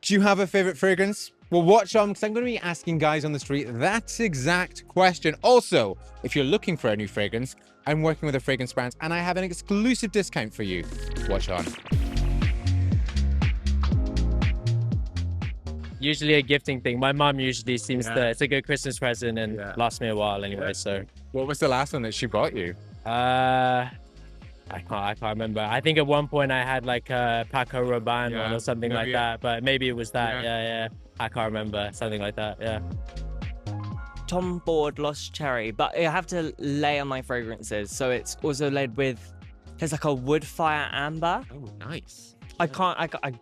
Do you have a favorite fragrance? Well, watch on, because I'm going to be asking guys on the street that exact question. Also, if you're looking for a new fragrance, I'm working with a fragrance brand and I have an exclusive discount for you. Watch on. Usually a gifting thing. My mum usually seems to, it's a good Christmas present and lasts me a while anyway, so. What was the last one that she bought you? I can't remember. I think at one point I had like a Paco Rabanne one or something like that, but maybe it was that. Yeah. I can't remember. Something like that. Yeah. Tom Ford Lost Cherry, but I have to layer my fragrances, so it's also laid with. There's like a wood fire amber. Oh, nice. I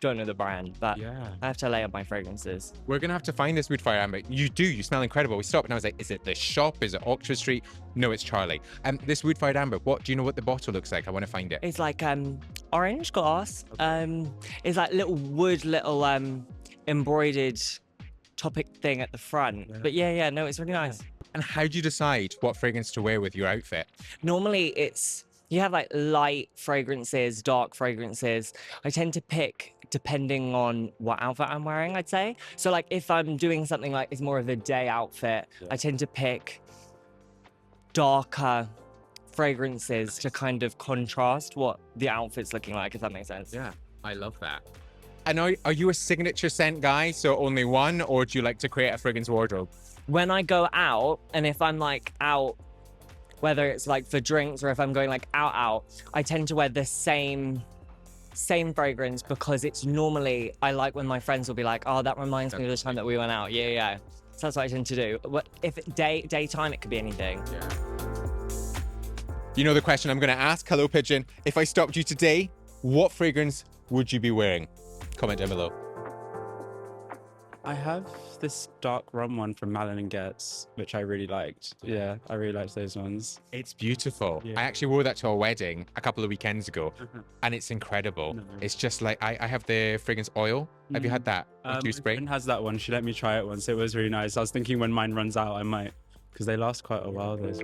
don't know the brand, but I have to layer my fragrances. We're going to have to find this woodfire amber. You smell incredible. We stopped and I was like, is it the shop? Is it Oxford Street? No, it's Charlie. This woodfire amber, do you know what the bottle looks like? I want to find it. It's like orange glass. It's like little wood, embroidered topic thing at the front. But no, it's really nice. And how do you decide what fragrance to wear with your outfit? Normally you have like light fragrances, dark fragrances. I tend to pick depending on what outfit I'm wearing, I'd say. So like if I'm doing something like it's more of a day outfit, I tend to pick darker fragrances to kind of contrast what the outfit's looking like, if that makes sense. Yeah, I love that. And are you a signature scent guy, so only one, or do you like to create a fragrance wardrobe? When I go out, and if I'm like out, whether it's like for drinks or if I'm going like out, I tend to wear the same fragrance because it's normally, I like when my friends will be like, oh, that reminds me of the time that we went out. Yeah. So that's what I tend to do. If daytime, it could be anything. Yeah. You know the question I'm going to ask, Hello Pigeon. If I stopped you today, what fragrance would you be wearing? Comment down below. I have this dark rum one from Malin & Getz, which I really liked. Yeah, I really liked those ones. It's beautiful. Yeah. I actually wore that to a wedding a couple of weekends ago, and it's incredible. It's just like, I have the fragrance oil. Have you had that? My spray? friend has that one. She let me try it once. It was really nice. I was thinking when mine runs out, I might, because they last quite a while, those.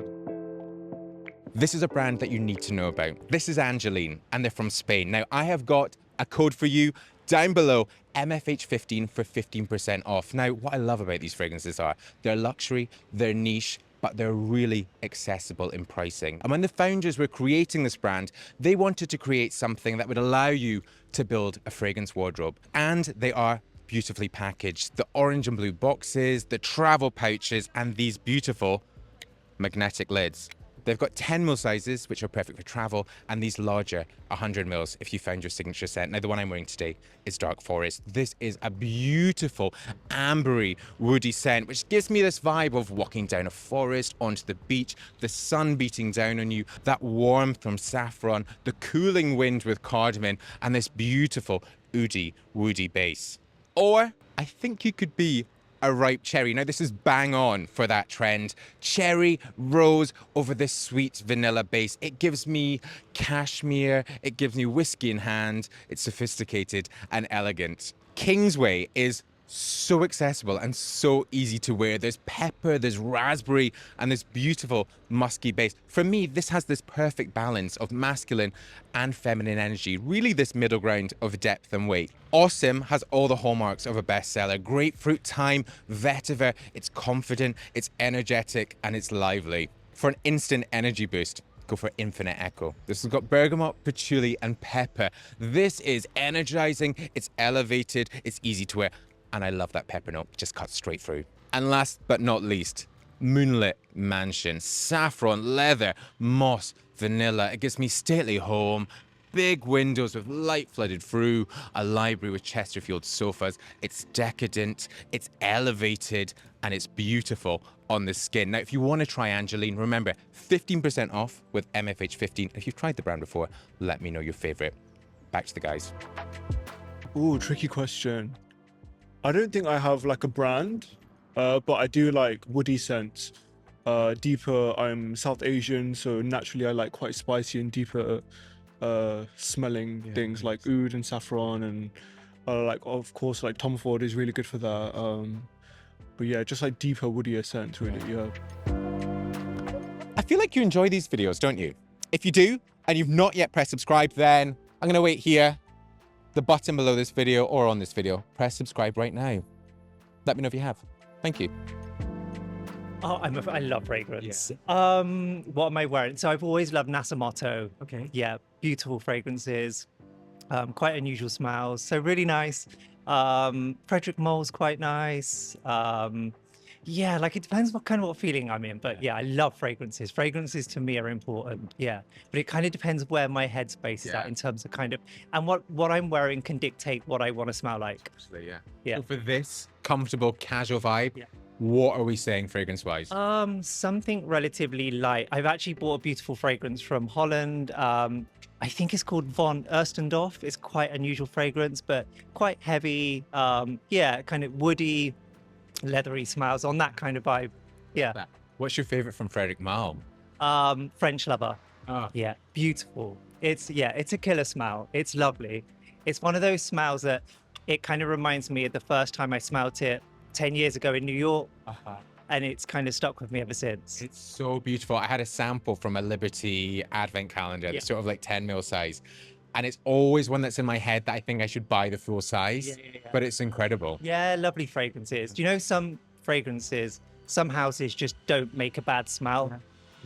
This is a brand that you need to know about. This is Angeline, and they're from Spain. Now, I have got a code for you down below, MFH15 for 15% off. Now, what I love about these fragrances are they're luxury, they're niche, but they're really accessible in pricing. And when the founders were creating this brand, they wanted to create something that would allow you to build a fragrance wardrobe. And they are beautifully packaged. The orange and blue boxes, the travel pouches, and these beautiful magnetic lids. They've got 10 ml sizes, which are perfect for travel, and these larger 100 mls if you found your signature scent. Now, the one I'm wearing today is Dark Forest. This is a beautiful, ambery, woody scent, which gives me this vibe of walking down a forest, onto the beach, the sun beating down on you, that warmth from saffron, the cooling wind with cardamom, and this beautiful, oody, woody base. Or I think you could be a ripe cherry. Now, this is bang on for that trend. Cherry, rose over this sweet vanilla base. It gives me cashmere. It gives me whiskey in hand. It's sophisticated and elegant. Kingsway is so accessible and so easy to wear. There's pepper, there's raspberry, and this beautiful musky base. For me, this has this perfect balance of masculine and feminine energy, really this middle ground of depth and weight. Awesome has all the hallmarks of a bestseller. Grapefruit thyme, vetiver, it's confident, it's energetic, and it's lively. For an instant energy boost, go for Infinite Echo. This has got bergamot, patchouli, and pepper. This is energizing, it's elevated, it's easy to wear. And I love that pepper note, just cuts straight through. And last but not least, Moonlit Mansion. Saffron, leather, moss, vanilla. It gives me stately home, big windows with light flooded through, a library with Chesterfield sofas. It's decadent, it's elevated, and it's beautiful on the skin. Now, if you want to try Angeline, remember, 15% off with MFH15. If you've tried the brand before, let me know your favorite. Back to the guys. Ooh, tricky question. I don't think I have like a brand, but I do like woody scents. Deeper, I'm South Asian, so naturally I like quite spicy and deeper smelling things like oud and saffron, and like of course like Tom Ford is really good for that. But yeah, just like deeper, woodier scents really, yeah. I feel like you enjoy these videos, don't you? If you do, and you've not yet pressed subscribe, then I'm gonna wait here the button below this video or on this video. Press subscribe right now. Let me know if you have. Thank you. Oh, I love fragrance. What am I wearing? So I've always loved Nasa Motto. Okay. Yeah, beautiful fragrances, quite unusual smells. So really nice. Frederick Mole's quite nice. Yeah, like it depends what feeling I'm in, but yeah, I love fragrances. Fragrances to me are important. Yeah, but it kind of depends where my headspace is at in terms of and what I'm wearing can dictate what I want to smell like. Absolutely, yeah. Yeah. So for this comfortable, casual vibe, Yeah. what are we saying fragrance-wise? Something relatively light. I've actually bought a beautiful fragrance from Holland. I think it's called Von Erstendorf. It's quite unusual fragrance, but quite heavy. Yeah, kind of woody, leathery smells on that kind of vibe. Yeah. What's your favorite from Frederick Malle? French Lover. Oh. Yeah, beautiful. It's a killer smell. It's lovely. It's one of those smells that it kind of reminds me of the first time I smelled it 10 years ago in New York. And it's kind of stuck with me ever since. It's so beautiful. I had a sample from a Liberty advent calendar, Yeah. that's sort of like 10 mil size. And it's always one that's in my head that I think I should buy the full size, but it's incredible. Yeah, lovely fragrances. Do you know some fragrances, some houses just don't make a bad smell?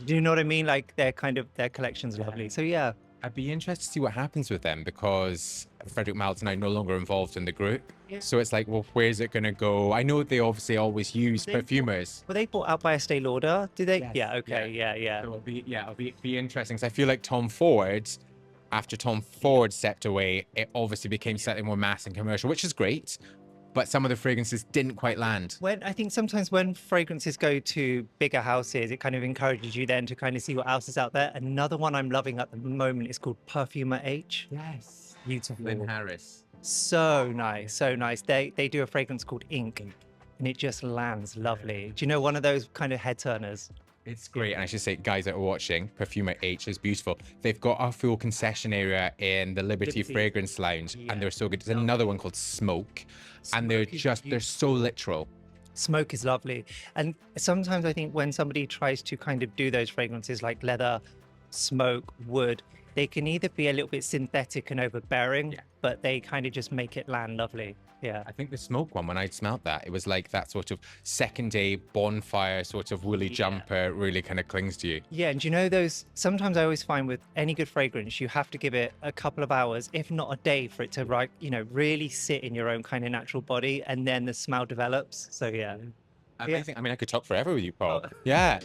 Do you know what I mean? Like their collection's lovely. So yeah. I'd be interested to see what happens with them because Frederick Malle's now no longer involved in the group. Yeah. So it's like, well, where's it going to go? I know they obviously always use They- perfumers. Were they bought out by Estee Lauder? Did they? Yes. Yeah, okay, yeah. So it'll be interesting. So I feel like Tom Ford, after Tom Ford stepped away, it obviously became slightly more mass and commercial, which is great. But some of the fragrances didn't quite land. I think sometimes when fragrances go to bigger houses, it kind of encourages you then to kind of see what else is out there. Another one I'm loving at the moment is called Perfumer H. Yes. Beautiful. Lynn Harris. So nice, so nice. They do a fragrance called Ink, and it just lands lovely. Do you know one of those kind of head turners? It's great. And I should say, guys that are watching, Perfumer H is beautiful. They've got a full concession area in the Liberty Fragrance Lounge, and they're so good. There's another one called Smoke, and they're so literal. Smoke is lovely. And sometimes I think when somebody tries to kind of do those fragrances like leather, smoke, wood, they can either be a little bit synthetic and overbearing, but they kind of just make it land lovely. Yeah. I think the Smoke one, when I smelled that, it was like that sort of second day bonfire sort of woolly jumper really kind of clings to you. Yeah, and do you know those, sometimes I always find with any good fragrance, you have to give it a couple of hours, if not a day, for it to really sit in your own kind of natural body, and then the smell develops. So yeah. Amazing. I mean, I could talk forever with you, Paul. Yeah.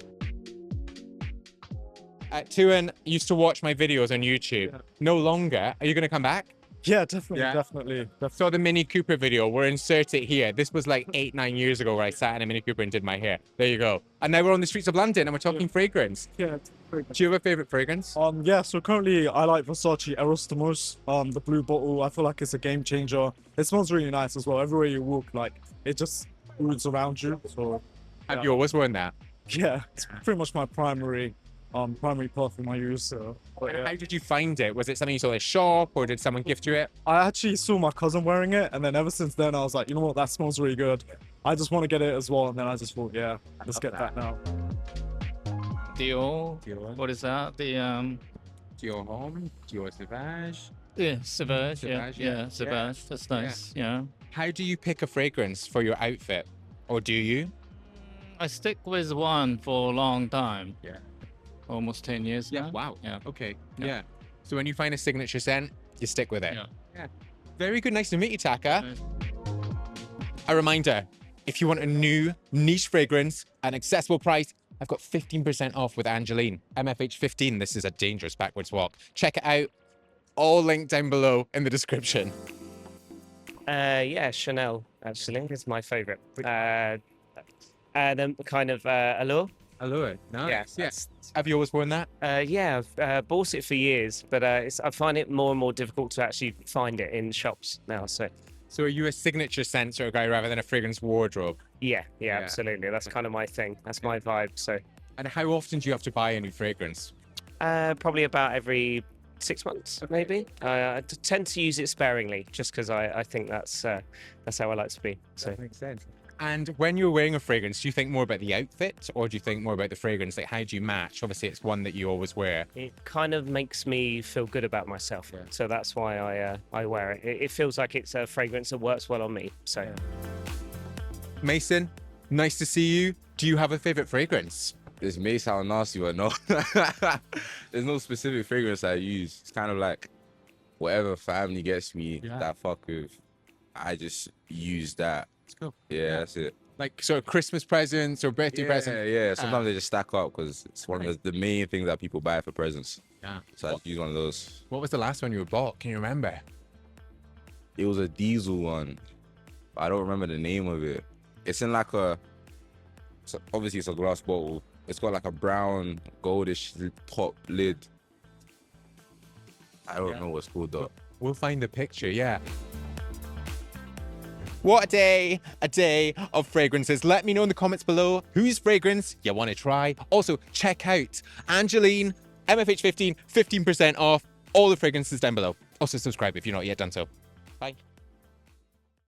Tuhin used to watch my videos on YouTube. No longer. Are you going to come back? Yeah, definitely, Yeah. definitely. Saw the Mini Cooper video. We'll insert it here. This was like 8-9 years ago where I sat in a Mini Cooper and did my hair. There you go. And now we're on the streets of London and we're talking fragrance. Yeah. Do you have a favorite fragrance? Yeah, so currently I like Versace Eros, the blue bottle. I feel like it's a game changer. It smells really nice as well. Everywhere you walk, like it just oods around you. So Have you always worn that? yeah, it's pretty much my primary perfume I use. So, but, yeah. How did you find it? Was it something you saw at a shop or did someone gift you it? I actually saw my cousin wearing it, and then ever since then I was like, you know what, that smells really good. I just want to get it as well, and then I just thought, yeah, let's get that now. Dior. What is that? The Dior Homme, Dior Sauvage. Sauvage. Sauvage, Yeah, Sauvage. That's nice. Yeah. How do you pick a fragrance for your outfit? Or do you? I stick with one for a long time. Yeah. Almost 10 years now. Wow. Yeah. Okay. Yeah. Yeah. So when you find a signature scent, you stick with it. Yeah. Very good. Nice to meet you, Taka. Nice. A reminder, if you want a new niche fragrance at an accessible price, I've got 15% off with Angeline. MFH 15. This is a dangerous backwards walk. Check it out. All linked down below in the description. Yeah, Chanel actually is my favorite. Then kind of Allure. Allure. Nice. Yeah, Yes. Have you always worn that? Yeah, I've bought it for years, but I find it more and more difficult to actually find it in shops now. So So are you a signature scent sort of guy rather than a fragrance wardrobe? yeah, absolutely. That's kind of my thing. That's my vibe. So And how often do you have to buy a new fragrance? probably about every 6 months, maybe. I tend to use it sparingly, just because I think that's how I like to be. So Makes sense. And when you're wearing a fragrance, do you think more about the outfit or do you think more about the fragrance? Like, how do you match? Obviously, it's one that you always wear. It kind of makes me feel good about myself. So that's why I wear it. It feels like it's a fragrance that works well on me. So. Mason, nice to see you. Do you have a favorite fragrance? This may sound nasty, but no. There's no specific fragrance I use. It's kind of like whatever family gets me that fuck with, I just use that. Let's go. Yeah, that's it. Like sort of Christmas presents or birthday presents? Yeah. Sometimes they just stack up because it's one of the main things that people buy for presents. Yeah. So I just use one of those. What was the last one you bought? Can you remember? It was a diesel one. I don't remember the name of it. It's in like a, so obviously it's a glass bottle. It's got like a brown goldish top lid. I don't know what's called though. We'll find the picture, yeah. What a day of fragrances. Let me know in the comments below whose fragrance you want to try. Also, check out Angeline, MFH15, 15% off, all the fragrances down below. Also, subscribe if you're not yet done so. Bye.